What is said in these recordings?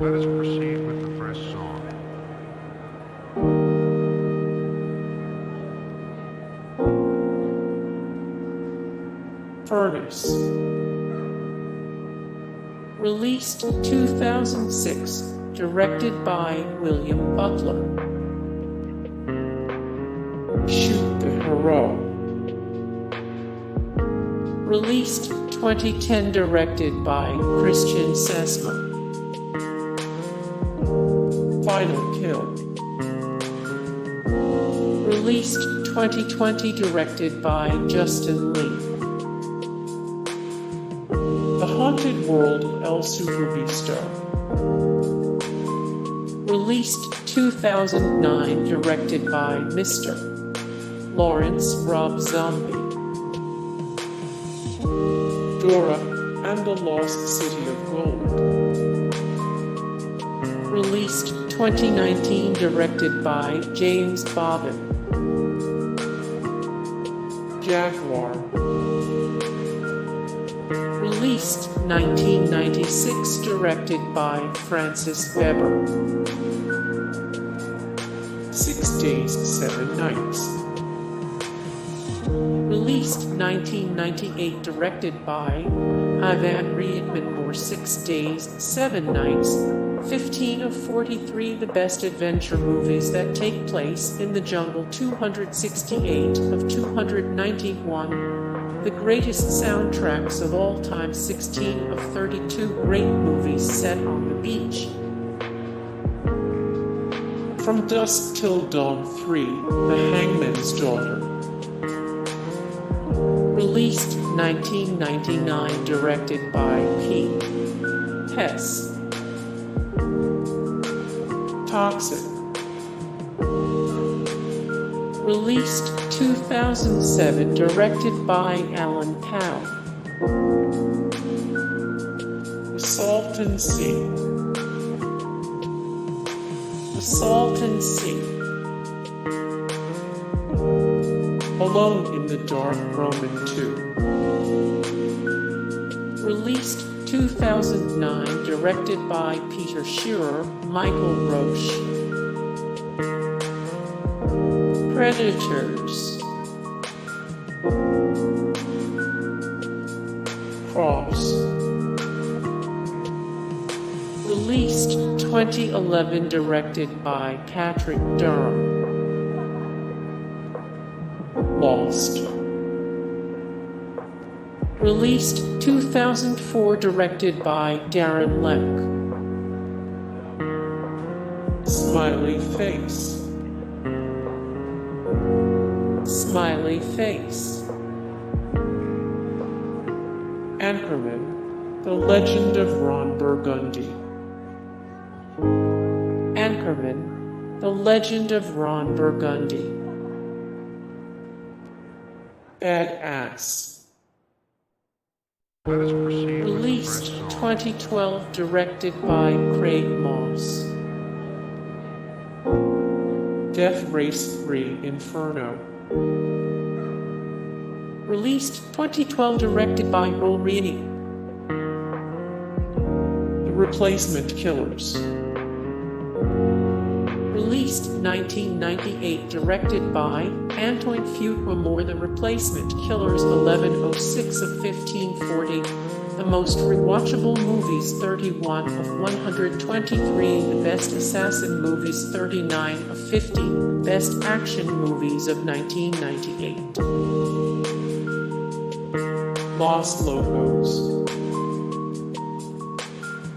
Let us proceed with the first song. Furnace. Released 2006, directed by William Butler. Shoot the Hero. Released 2010, directed by Christian Sesma. Final Kill. Released 2020, directed by Justin Lee. The Haunted World of El Superbeasto. Released 2009, directed by Mr. Lawrence Rob Zombie. Dora and the Lost City of Gold. Released 2019, directed by James Bobbin. Jaguar. Released 1996, directed by Francis Weber. 6 Days, 7 Nights. Released 1998, directed by Ivan Reitman. 6 Days, 7 Nights. 15 of 43 the best adventure movies that take place in the jungle. 268 of 291 the greatest soundtracks of all time. 16 of 32 great movies set on the beach. From Dusk Till Dawn 3, The Hangman's Daughter. Released 1999, directed by Pete Hess. Toxic. Released 2007, directed by Alan Powell. The Salton Sea. The Salton Sea. Alone in the Dark, Roman 2. Released 2009, directed by Peter Shearer, Michael Roche. Predators. Cross. Released 2011, directed by Patrick Durham. Lost. Released 2004, directed by Darren Leck. Smiley Face. Smiley Face. Anchorman, The Legend of Ron Burgundy. Anchorman, The Legend of Ron Burgundy. Badass. Let us proceed with the Released first song. 2012, directed by Craig Moss. Death Race 3, Inferno. Released 2012, directed by Will Reaney. The Replacement Killers. Released 1998, directed by Antoine Fuqua. The Replacement Killers. 1106 of 1540. The most rewatchable movies. 31 of 123. The best assassin movies. 39 of 50. Best action movies of 1998. Los Locos.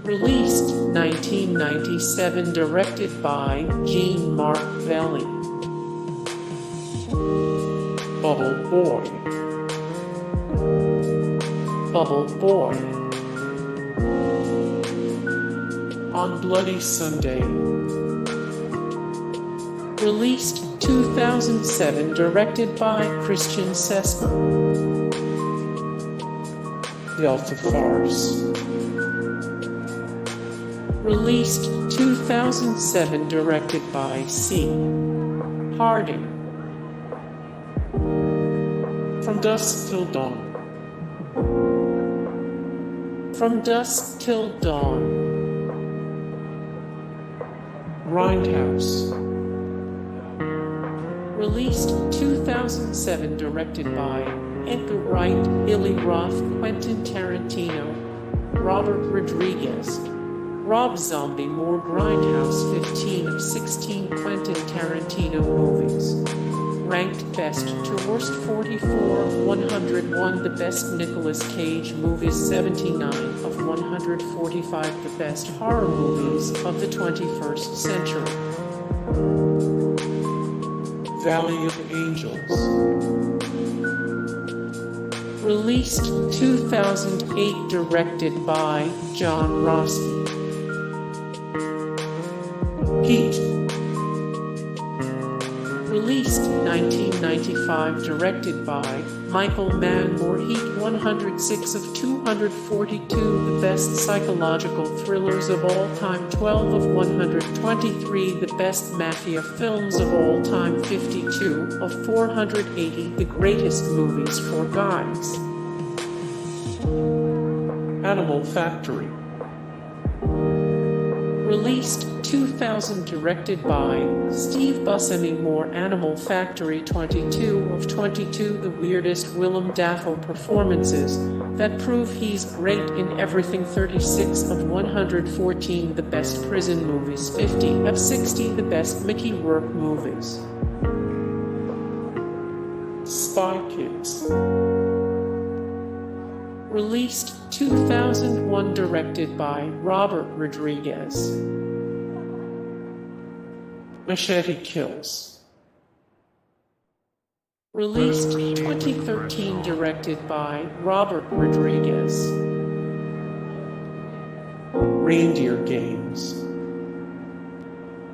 Released 1997, directed by Jean-Marc Vallée. Bubble Boy. Bubble Boy. On Bloody Sunday. Released 2007, directed by Christian Sesma. Delta Farce. Released 2007, directed by C. Harding. From Dusk Till Dawn. From Dusk Till Dawn. Grindhouse. Released 2007, directed by Edgar Wright, Billy Roth, Quentin Tarantino, Robert Rodriguez, Rob Zombie. More Grindhouse. 15 of 16 Quentin Tarantino movies. Ranked best to worst 44 of 101. The best Nicolas Cage movies. 79 of 145. The best horror movies of the 21st century. Valley of Angels. Released 2008, directed by John Rossi. Heat. Released 1995, directed by Michael Mann. More Heat. 106 of 242. The best psychological thrillers of all time. 12 of 123. The best mafia films of all time. 52 of 480. The greatest movies for guys. Animal Factory. Released 2000, directed by Steve Buscemi. More Animal Factory. 22 of 22. The weirdest Willem Dafoe performances that prove he's great in everything. 36 of 114. The best prison movies. 50 of 60. The best Mickey Rourke movies. Spy Kids. Released 2001, directed by Robert Rodriguez. Machete Kills. Released 2013, directed by Robert Rodriguez. Reindeer Games.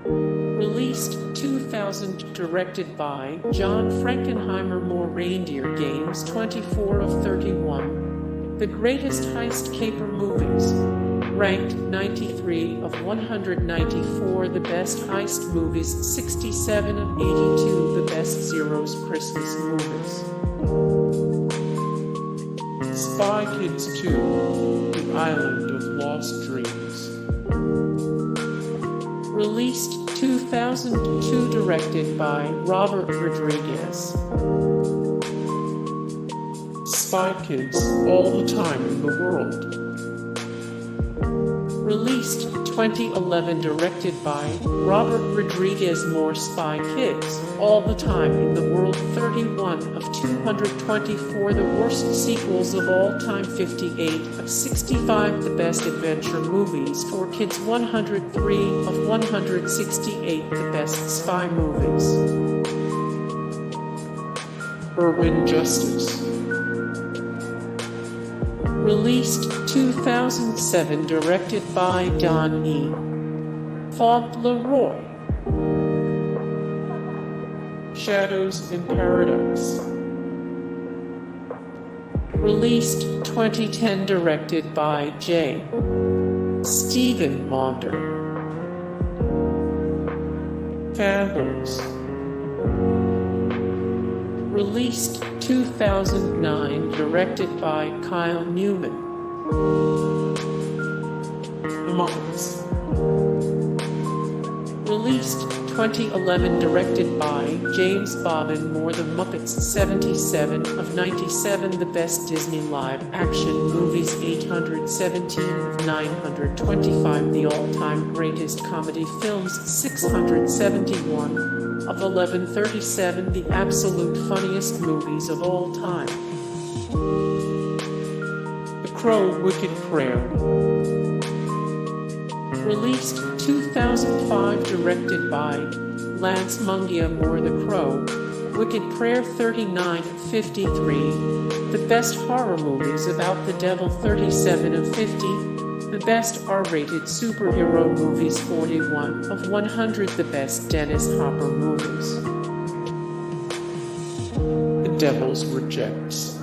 Released 2000, directed by John Frankenheimer. More Reindeer Games. 24 of 31. The greatest heist caper movies. Ranked 93 of 194. The best heist movies. 67 of 82. The best Zero's Christmas movies. Spy Kids 2: The Island of Lost Dreams. Released 2002, directed by Robert Rodriguez. Spy Kids: All the Time in the World. Released 2011, directed by Robert Rodriguez. More Spy Kids: All the Time in the World. 31 of 224. The worst sequels of all time. 58 of 65. The best adventure movies for kids. 103 of 168. The best spy movies. Urban Justice. Released 2007, directed by Don E. Fauntleroy. Shadows in Paradise. Released 2010, directed by J. Stephen Maunder. Fanboys. Released 2009, directed by Kyle Newman. The Muppets. Released 2011, directed by James Bobbin. More The Muppets. 77 of 97. The best Disney live-action movies. 817 of 925. The all-time greatest comedy films. 671 of 1137. The absolute funniest movies of all time. The Crow: Wicked Prayer. Released 2005, directed by Lance Mungia. More The Crow: Wicked Prayer. 39 of 53. The best horror movies about the devil. 37 of 50. The best R-rated superhero movies. 41 of 100. The best Dennis Hopper movies. The Devil's Rejects.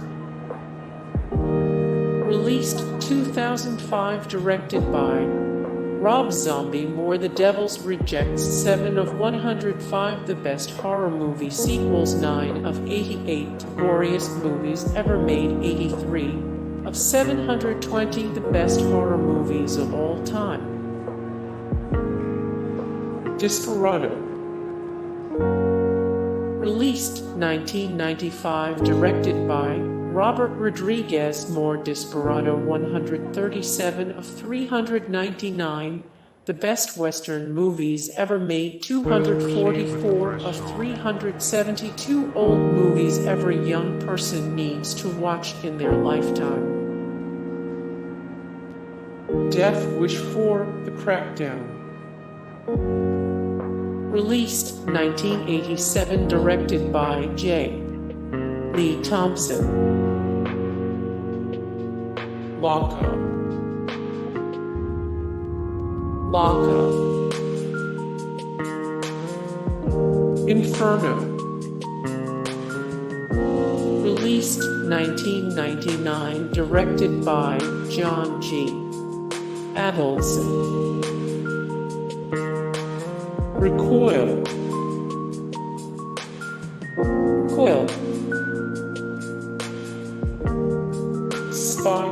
Released 2005, directed by Rob Zombie. More The Devil's Rejects. 7 of 105. The best horror movie sequels. 9 of 88. Goriest movies ever made. 83 of 720. The best horror movies of all time. Desperado. Released 1995, directed by Robert Rodriguez Moore. Desperado 137 of 399, the best Western movies ever made. 244 of 372 old movies every young person needs to watch in their lifetime. Death Wish 4, The Crackdown. Released 1987, directed by J. Lee Thompson. Locos. Inferno. Released 1999, directed by John G. Avildsen. Recoil. Spy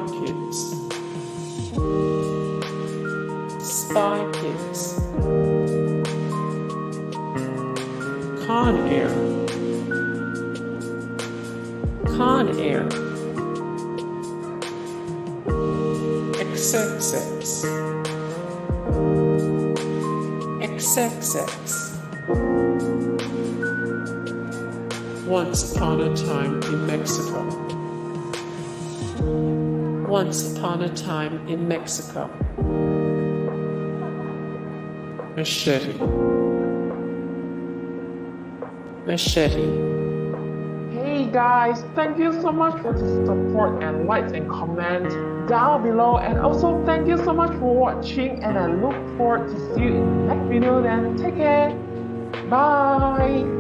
Kids. Con Air. XXX. Once Upon a Time in Mexico. Once Upon a Time in Mexico. Machete. Hey guys, thank you so much for the support and likes and comments down below, and also thank you so much for watching, and I look forward to see you in the next video. Then take care, bye.